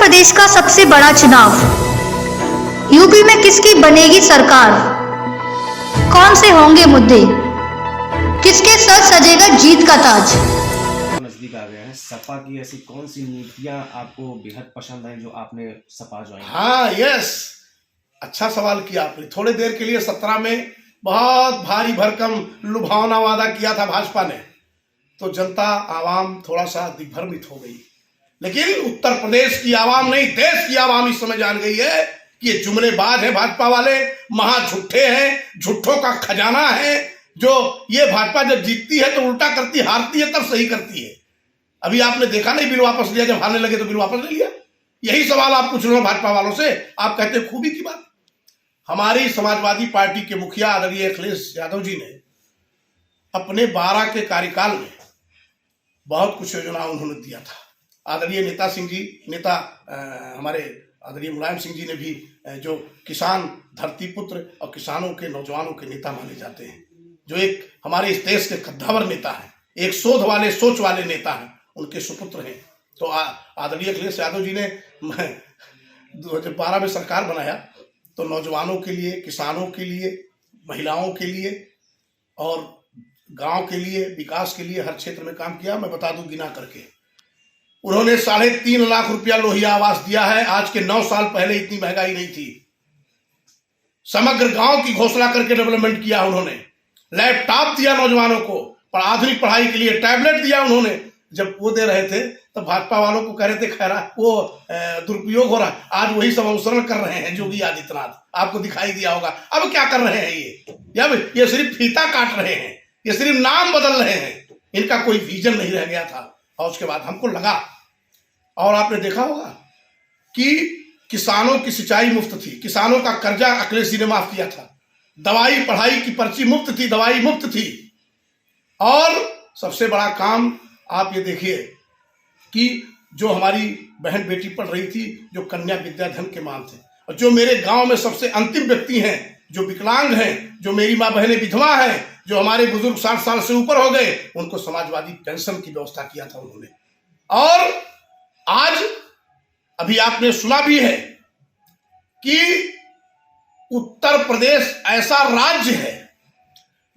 प्रदेश का सबसे बड़ा चुनाव। यूपी में किसकी बनेगी सरकार? कौन से होंगे मुद्दे? किसके सर सजेगा जीत का ताज? नजदीक आ गए हैं। सपा की ऐसी कौन सी नीतियां आपको बेहद पसंद है जो आपने सपा ज्वाइन? हाँ, यस, अच्छा सवाल किया आपने। थोड़ी देर के लिए 17 में बहुत भारी भरकम लुभावना वादा किया था भाजपा ने, तो जनता आवाम थोड़ा सा दिग्भ्रमित हो गई। लेकिन उत्तर प्रदेश की आवाम नहीं, देश की आवाम इस समय जान गई है कि ये जुमलेबाज है भाजपा वाले, महा झूठे हैं, झूठों का खजाना है। जो ये भाजपा जब जीतती है तो उल्टा करती, हारती है तब सही करती है। अभी आपने देखा नहीं, बिल वापस लिया, जब हारने लगे तो बिल वापस ले लिया। यही सवाल आप पूछ रहे हो भाजपा वालों से, आप कहते हैं खूबी की बात। हमारी समाजवादी पार्टी के मुखिया आदरणीय अखिलेश यादव जी ने अपने 12 के कार्यकाल में बहुत कुछ योजना उन्होंने दिया था। आदरणीय नेता हमारे आदरणीय मुलायम सिंह जी ने भी, जो किसान धरती पुत्र और किसानों के नौजवानों के नेता माने जाते हैं, जो एक हमारे इस देश के कद्दावर नेता हैं, एक शोध वाले सोच वाले नेता हैं, उनके सुपुत्र हैं। तो आदरणीय अखिलेश यादव जी ने 2012 में सरकार बनाया तो नौजवानों के लिए, किसानों के लिए, महिलाओं के लिए और गांव के लिए, विकास के लिए हर क्षेत्र में काम किया। मैं बता दूं गिना करके, उन्होंने 3.5 लाख रुपया लोहिया आवास दिया है। आज के 9 साल पहले इतनी महंगाई नहीं थी। समग्र गांव की घोषणा करके डेवलपमेंट किया उन्होंने। लैपटॉप दिया नौजवानों को, पर आधुनिक पढ़ाई के लिए टैबलेट दिया उन्होंने। जब वो दे रहे थे तो भाजपा वालों को कह रहे थे खैरा वो दुरुपयोग हो रहा है। आज वही सब अनुसरण कर रहे हैं योगी आदित्यनाथ, आपको दिखाई दिया होगा। अब क्या कर रहे हैं ये सिर्फ फीता काट रहे हैं, ये सिर्फ नाम बदल रहे हैं, इनका कोई विजन नहीं रह गया था। और उसके बाद हमको लगा, और आपने देखा होगा कि किसानों की सिंचाई मुफ्त थी, किसानों का कर्जा अखिलेश जी ने माफ किया था, दवाई पढ़ाई की पर्ची मुफ्त थी, दवाई मुफ्त थी। और सबसे बड़ा काम आप ये देखिए कि जो हमारी बहन बेटी पढ़ रही थी, जो कन्या विद्याधन के मान थे, और जो मेरे गांव में सबसे अंतिम व्यक्ति हैं, जो विकलांग हैं, जो मेरी माँ बहनें विधवा हैं, जो हमारे बुजुर्ग 60 साल से ऊपर हो गए, उनको समाजवादी पेंशन की व्यवस्था किया था उन्होंने। और आज अभी आपने सुना भी है कि उत्तर प्रदेश ऐसा राज्य है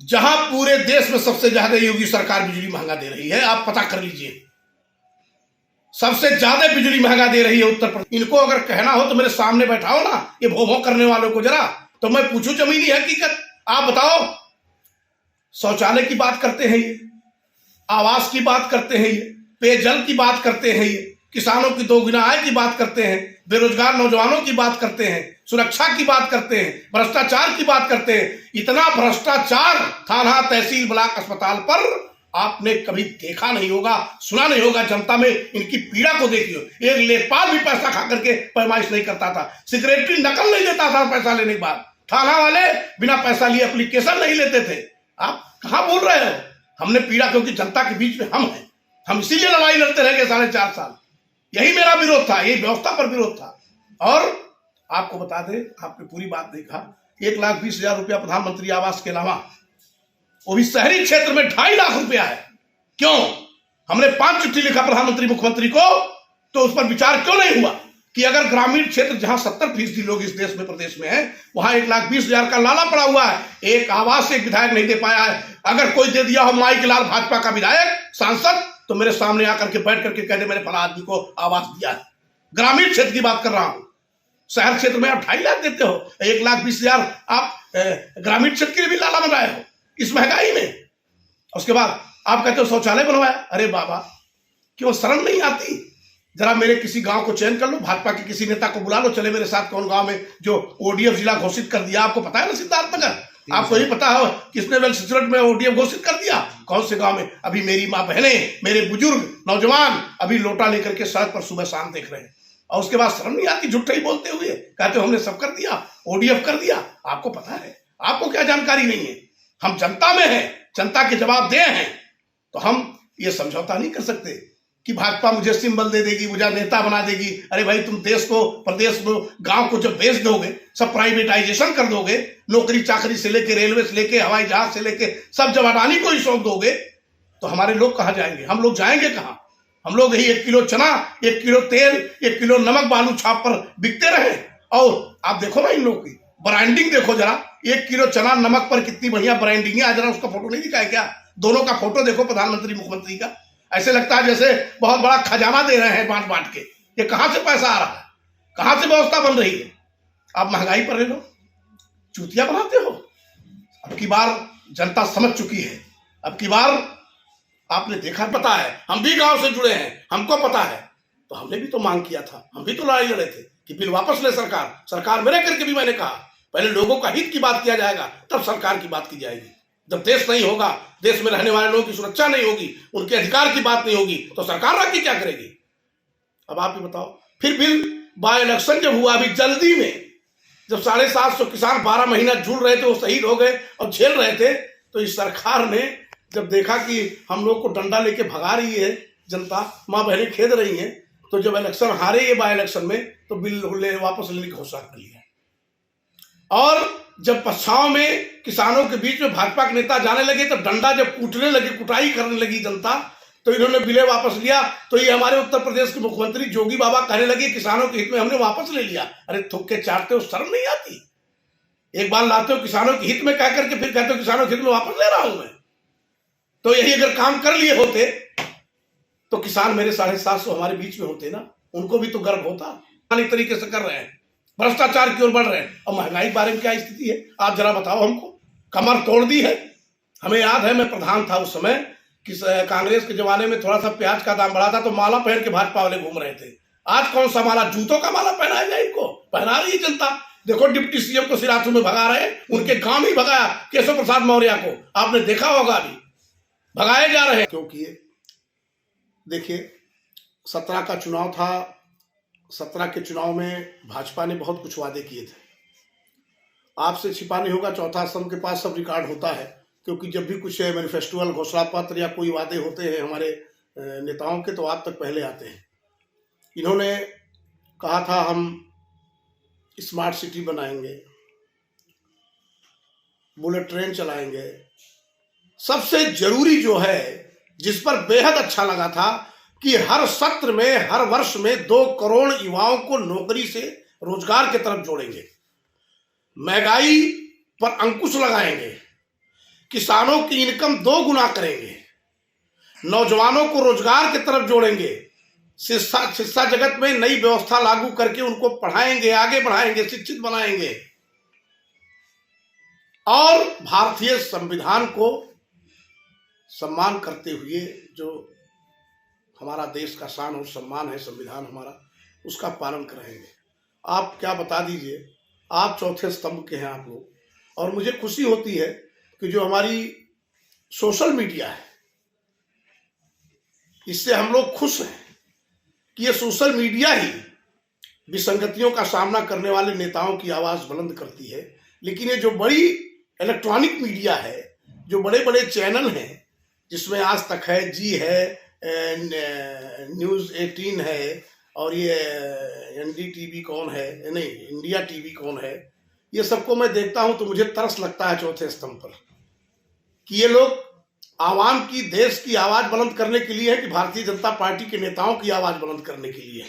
जहां पूरे देश में सबसे ज्यादा योगी सरकार बिजली महंगा दे रही है। आप पता कर लीजिए, सबसे ज्यादा बिजली महंगा दे रही है उत्तर प्रदेश। इनको अगर कहना हो तो मेरे सामने बैठाओ ना, ये भो भो करने वालों को जरा, तो मैं पूछूं जमीनी हकीकत। आप बताओ, शौचालय की बात करते हैं ये, आवास की बात करते हैं ये, पेयजल की बात करते हैं ये, किसानों की दोगुना आय की बात करते हैं, बेरोजगार नौजवानों की बात करते हैं, सुरक्षा की बात करते हैं, भ्रष्टाचार की बात करते हैं। इतना भ्रष्टाचार थाना, तहसील, ब्लॉक, अस्पताल पर आपने कभी देखा नहीं होगा, सुना नहीं होगा। जनता में इनकी पीड़ा को देखिए। एक लेखपाल भी पैसा खा करके पैमाइश नहीं करता था, सेक्रेटरी नकल नहीं देता था पैसा लेने के बाद, थाना वाले बिना पैसा लिए एप्लीकेशन नहीं लेते थे। आप कहां बोल रहे हो? हमने पीड़ा, क्योंकि जनता के बीच में हम हैं, हम इसीलिए लड़ाई लड़ते रह गए 4.5 साल। यही मेरा विरोध था, यही व्यवस्था पर विरोध था। और आपको बता दें, आपने पूरी बात देखा, 1,20,000 रुपया प्रधानमंत्री आवास के अलावा, वो भी शहरी क्षेत्र में 2.5 लाख रुपया है। क्यों? हमने 5 चिट्ठी लिखा प्रधानमंत्री मुख्यमंत्री को, तो उस पर विचार क्यों नहीं हुआ कि अगर ग्रामीण क्षेत्र जहां 70% लोग इस देश में प्रदेश में हैं, वहां 1,20,000 का लाला पड़ा हुआ है, एक आवास एक विधायक नहीं दे पाया है। अगर कोई दे दिया हो माई के लाल भाजपा का विधायक सांसद, तो मेरे सामने आकर के बैठ करके कह दे मैंने फला आदमी को आवास दिया है। ग्रामीण क्षेत्र की बात कर रहा हूं, शहर क्षेत्र में आप 2.5 लाख देते हो, 1,20,000 आप ग्रामीण क्षेत्र के लिए भी लाला बनाए हो इस महंगाई में। उसके बाद आप कहते हो शौचालय बनवाया। अरे बाबा, क्यों शर्म नहीं आती? जरा मेरे किसी गांव को चयन कर लो, भाजपा के किसी नेता को बुला लो, चले मेरे साथ कौन गांव में जो ओडीएफ जिला घोषित कर दिया। आपको पता है ना सिद्धार्थनगर, आपको ही पता हो किसने वेल में ओडीएफ घोषित कर दिया, कौन से गांव में। अभी मेरी माँ बहनें, मेरे बुजुर्ग नौजवान अभी लोटा लेकर के सड़क पर सुबह शाम देख रहे हैं। और उसके बाद शर्म नहीं आती झूठे ही बोलते हुए, कहते हो हमने सब कर दिया, ओडीएफ कर दिया। आपको पता है, आपको क्या जानकारी नहीं है? हम जनता में हैं, जनता के जवाबदेह हैं, तो हम ये समझौता नहीं कर सकते कि भाजपा मुझे सिंबल दे देगी, मुझे नेता बना देगी। अरे भाई, तुम देश को, प्रदेश को, गांव को जब बेच दोगे, सब प्राइवेटाइजेशन कर दोगे, नौकरी चाकरी से लेके, रेलवे से लेके, हवाई जहाज से लेके सब जब अडानी को ही सौंप दोगे, तो हमारे लोग कहां जाएंगे? हम लोग जाएंगे कहां? हम लोग यही 1 किलो चना, 1 किलो तेल, 1 किलो नमक बालू छाप पर बिकते रहे। और आप देखो ना इन लोग की ब्रांडिंग देखो जरा, 1 किलो चना नमक पर कितनी बढ़िया ब्रांडिंग है। आज जरा उसका फोटो नहीं दिखाया क्या? दोनों का फोटो देखो, प्रधानमंत्री मुख्यमंत्री का। ऐसे लगता है जैसे बहुत बड़ा खजाना दे रहे हैं बांट बांट के। ये कहां से पैसा आ रहा है, कहां से व्यवस्था बन रही है? आप महंगाई पर ले लो, चूतिया बनाते हो। अब की बार जनता समझ चुकी है। अब की बार आपने देखा, पता है, हम भी गांव से जुड़े हैं, हमको पता है। तो हमने भी तो मांग किया था, हम भी तो लड़ाई लड़े थे कि बिल वापस ले सरकार मेरे करके भी मैंने कहा पहले लोगों का हित की बात किया जाएगा, तब सरकार की बात की जाएगी। जब देश नहीं होगा, देश में रहने वाले लोगों की सुरक्षा नहीं होगी, उनके अधिकार की बात नहीं होगी, तो सरकार रख के क्या करेगी? अब आप ही बताओ। फिर बिल बाय इलेक्शन जब हुआ, अभी जल्दी में, जब 750 किसान 12 महीना झूल रहे थे, वो शहीद हो गए और झेल रहे थे, तो इस सरकार ने जब देखा कि हम लोग को डंडा लेके भगा रही है जनता, माँ बहनें खेद रही हैं, तो जब इलेक्शन हारे ये बाय इलेक्शन में, तो बिल वापस लेने की घोषणा कर लिया। और जब पछाव में किसानों के बीच में भाजपा के नेता जाने लगे, तो डंडा जब कूटने लगे, कुटाई करने लगी जनता, तो इन्होंने बिले वापस लिया। तो ये हमारे उत्तर प्रदेश के मुख्यमंत्री जोगी बाबा कहने लगे किसानों के हित में हमने वापस ले लिया। अरे थूक के चाटते हो, शर्म नहीं आती? एक बार लाते हो किसानों के हित में कह करके, फिर कहते हो किसानों के हित में वापस ले रहा हूं मैं। तो यही अगर काम कर लिए होते तो किसान मेरे 750 हमारे बीच में होते ना, उनको भी तो गर्व होता। एक तरीके से कर रहे हैं, भ्रष्टाचार की ओर बढ़ रहे हैं। और महंगाई के बारे में क्या स्थिति है आप जरा बताओ हमको। कमर तोड़ दी है। हमें याद है, मैं प्रधान था उस समय, कि कांग्रेस के जमाने में थोड़ा सा प्याज का दाम बढ़ा था तो माला पहन के भाजपा वाले घूम रहे थे। आज कौन सा माला? जूतों का माला पहनाया जाए इनको? पहना रही है जनता। देखो डिप्टी सीएम को सिराथू में भगा रहे हैं, उनके गांव ही भगाया केशव प्रसाद मौर्य को, आपने देखा होगा, अभी भगाए जा रहे हैं। क्यों किए? देखिए 17 का चुनाव था, 17 के चुनाव में भाजपा ने बहुत कुछ वादे किए थे। आपसे छिपा नहीं होगा, चौथा स्तंभ के पास सब रिकॉर्ड होता है, क्योंकि जब भी कुछ मैनिफेस्टोअल घोषणा पत्र या कोई वादे होते हैं हमारे नेताओं के, तो आप तक पहले आते हैं। इन्होंने कहा था हम स्मार्ट सिटी बनाएंगे, बुलेट ट्रेन चलाएंगे। सबसे जरूरी जो है, जिस पर बेहद अच्छा लगा था, कि हर सत्र में, हर वर्ष में 2 करोड़ युवाओं को नौकरी से रोजगार की तरफ जोड़ेंगे, महंगाई पर अंकुश लगाएंगे, किसानों की इनकम 2 गुना करेंगे, नौजवानों को रोजगार की तरफ जोड़ेंगे, शिक्षा जगत में नई व्यवस्था लागू करके उनको पढ़ाएंगे, आगे बढ़ाएंगे, शिक्षित बनाएंगे, और भारतीय संविधान को सम्मान करते हुए, जो हमारा देश का शान और सम्मान है संविधान हमारा, उसका पालन कराएंगे। आप क्या बता दीजिए, आप चौथे स्तंभ के हैं आप लोग। और मुझे खुशी होती है कि जो हमारी सोशल मीडिया है, इससे हम लोग खुश हैं कि ये सोशल मीडिया ही विसंगतियों का सामना करने वाले नेताओं की आवाज बुलंद करती है। लेकिन ये जो बड़ी इलेक्ट्रॉनिक मीडिया है, जो बड़े बड़े चैनल हैं, जिसमें आज तक है, जी है, न्यूज़ 18 है, और ये NDTV कौन है, नहीं इंडिया टीवी कौन है, ये सबको मैं देखता हूं तो मुझे तरस लगता है चौथे स्तंभ पर, कि ये लोग आवाम की, देश की आवाज बुलंद करने के लिए है कि भारतीय जनता पार्टी के नेताओं की आवाज बुलंद करने के लिए है।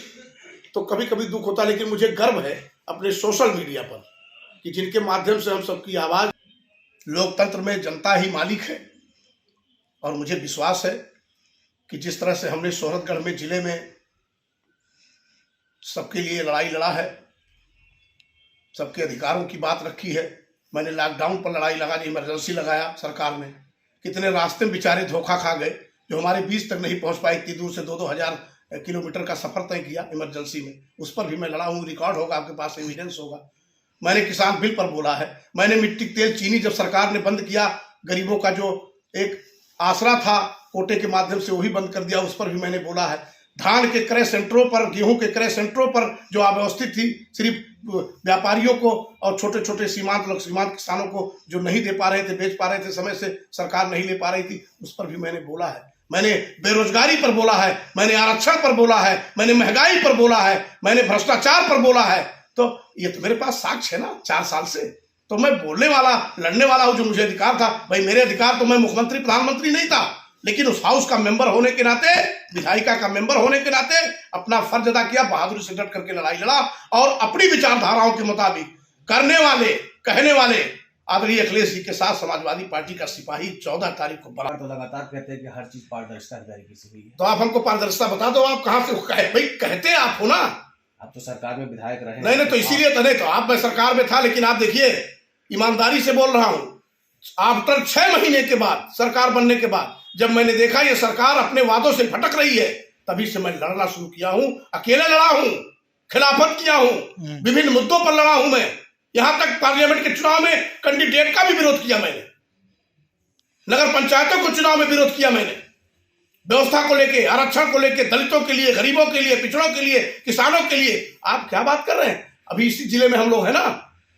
तो कभी कभी दुख होता है, लेकिन मुझे गर्व है अपने सोशल मीडिया पर कि जिनके माध्यम से हम सबकी आवाज, लोकतंत्र में जनता ही मालिक है। और मुझे विश्वास है कि जिस तरह से हमने सोहरतगढ़ में जिले में सबके लिए लड़ाई लड़ा है, सबके अधिकारों की बात रखी है। मैंने लॉकडाउन पर लड़ाई लगा दी, इमरजेंसी लगाया सरकार ने। कितने रास्ते में बेचारे धोखा खा गए, जो हमारे बीच तक नहीं पहुंच पाए, इतनी दूर से 2-2 हजार किलोमीटर का सफर तय किया इमरजेंसी में, उस पर भी मैं लड़ा हूँ। रिकॉर्ड होगा, आपके पास एविडेंस होगा। मैंने किसान बिल पर बोला है। मैंने मिट्टी, तेल, चीनी जब सरकार ने बंद किया, गरीबों का जो एक आसरा था कोटे के माध्यम से, वही बंद कर दिया, उस पर भी मैंने बोला है। धान के क्रय सेंटरों पर, गेहूं के क्रय सेंटरों पर जो अव्यवस्थित थी, सिर्फ व्यापारियों को और छोटे छोटे सीमांत किसानों को जो नहीं दे पा रहे थे, बेच पा रहे थे, समय से सरकार नहीं ले पा रही थी, उस पर भी मैंने बोला है। मैंने बेरोजगारी पर बोला है, मैंने आरक्षण पर बोला है, मैंने महंगाई पर बोला है, मैंने भ्रष्टाचार पर बोला है। तो ये तो मेरे पास साक्ष्य है ना 4 साल से। तो मैं बोलने वाला, लड़ने वाला हूं, जो मुझे अधिकार था। भाई मेरे अधिकार तो, मैं मुख्यमंत्री प्रधानमंत्री नहीं था, लेकिन उस हाउस का मेंबर होने के नाते, विधायिका का मेंबर होने के नाते अपना फर्ज अदा किया, बहादुरी से डट करके लड़ाई लड़ा और अपनी विचारधाराओं के मुताबिक करने वाले, कहने वाले आदरणीय अखिलेश जी के साथ समाजवादी पार्टी का सिपाही 14 तारीख को बना। तो लगातार कहते हैं कि हर चीज पारदर्शिता की तरीके से हुई है। तो आप हमको पारदर्शिता बता दो, आप कहां से भाई कहते आप हो ना, आप तो सरकार में विधायक रहे। नहीं तो इसीलिए तो नहीं, तो आप मैं सरकार में था, लेकिन आप देखिए ईमानदारी से बोल रहा हूं, आफ्टर 6 महीने के बाद, सरकार बनने के बाद, जब मैंने देखा ये सरकार अपने वादों से भटक रही है, तभी से मैं लड़ना शुरू किया हूं। अकेले लड़ा हूं, खिलाफत किया हूं, विभिन्न मुद्दों पर लड़ा हूं मैं। यहां तक पार्लियामेंट के चुनाव में कैंडिडेट का भी विरोध किया मैंने, नगर पंचायतों को चुनाव में विरोध किया मैंने, व्यवस्था को लेके, आरक्षण को लेके, दलितों के लिए, गरीबों के लिए, पिछड़ों के लिए, किसानों के लिए। आप क्या बात कर रहे हैं? अभी इसी जिले में हम लोग है ना,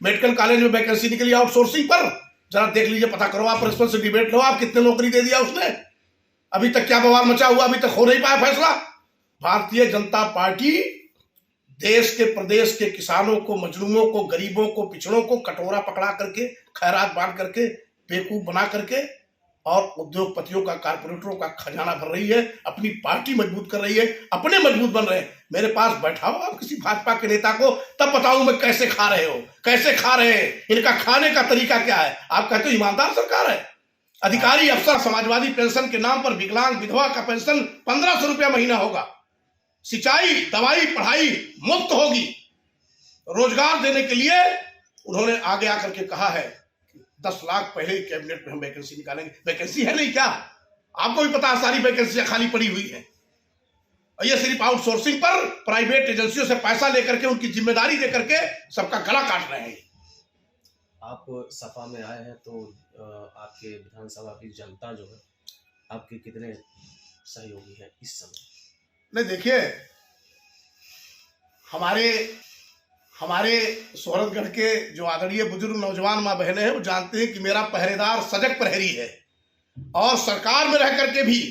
मेडिकल कॉलेज में वैकेंसी निकली आउटसोर्सिंग पर, जरा देख लीजिए, पता करो, आप प्रिंसिपल से डिबेट लो, आप कितने नौकरी दे दिया उसने, अभी तक क्या बवाल मचा हुआ, अभी तक हो नहीं पाया फैसला। भारतीय जनता पार्टी देश के, प्रदेश के किसानों को, मजलूमों को, गरीबों को, पिछड़ों को कटोरा पकड़ा करके, खैरात बांट करके, बेवकूफ बना करके और उद्योगपतियों का, कारपोरेटरों का खजाना भर रही है, अपनी पार्टी मजबूत कर रही है, अपने मजबूत बन रहे हैं। मेरे पास बैठा हो आप किसी भाजपा के नेता को, तब बताऊं मैं कैसे खा रहे हो, कैसे खा रहे हैं, इनका खाने का तरीका क्या है। आप कहते हो ईमानदार सरकार है, अधिकारी अफसर समाजवादी पेंशन के नाम पर विकलांग विधवा का पेंशन 1500 रुपया महीना होगा, सिंचाई, दवाई, पढ़ाई मुफ्त होगी। रोजगार देने के लिए उन्होंने आगे आकर के कहा है 10 लाख पहले ही कैबिनेट में हम वैकेंसी निकालेंगे। वैकेंसी है नहीं क्या? आपको भी पता है सारी वैकेंसियां खाली पड़ी हुई है, और ये सिर्फ आउटसोर्सिंग पर प्राइवेट एजेंसियों से पैसा लेकर के, उनकी जिम्मेदारी देकर के सबका गला काट रहे हैं। आप सपा में आए हैं तो आपके विधानसभा की जनता जो है आपके कितने सहयोगी है इस समय? नहीं देखिए, हमारे सोहरतगढ़ के जो आदरणीय बुजुर्ग नौजवान माँ बहनें हैं, वो जानते हैं कि मेरा पहरेदार सजग प्रहरी है, और सरकार में रह करके भी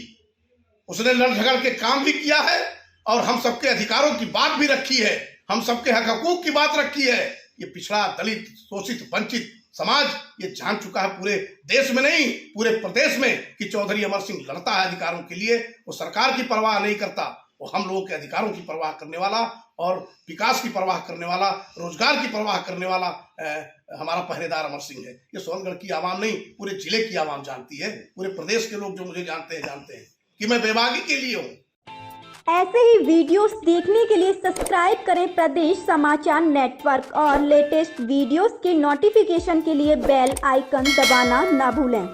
उसने लड़ झगड़ के काम भी किया है, और हम सबके अधिकारों की बात भी रखी है, हम सबके हक हकूक की बात रखी है। ये पिछड़ा, दलित, शोषित, वंचित समाज ये जान चुका है, पूरे देश में नहीं पूरे प्रदेश में, कि चौधरी अमर सिंह लड़ता है अधिकारों के लिए। वो सरकार की परवाह नहीं करता, वो हम लोगों के अधिकारों की परवाह करने वाला और विकास की परवाह करने वाला, रोजगार की परवाह करने वाला हमारा पहरेदार अमर सिंह है। ये सोनगढ़ की आवाम नहीं, पूरे जिले की आवाम जानती है, पूरे प्रदेश के लोग जो मुझे जानते हैं कि मैं बेबागी के लिए हूँ। ऐसे ही वीडियोस देखने के लिए सब्सक्राइब करें प्रदेश समाचार नेटवर्क और लेटेस्ट वीडियोस के नोटिफिकेशन के लिए बेल आइकन दबाना ना भूलें।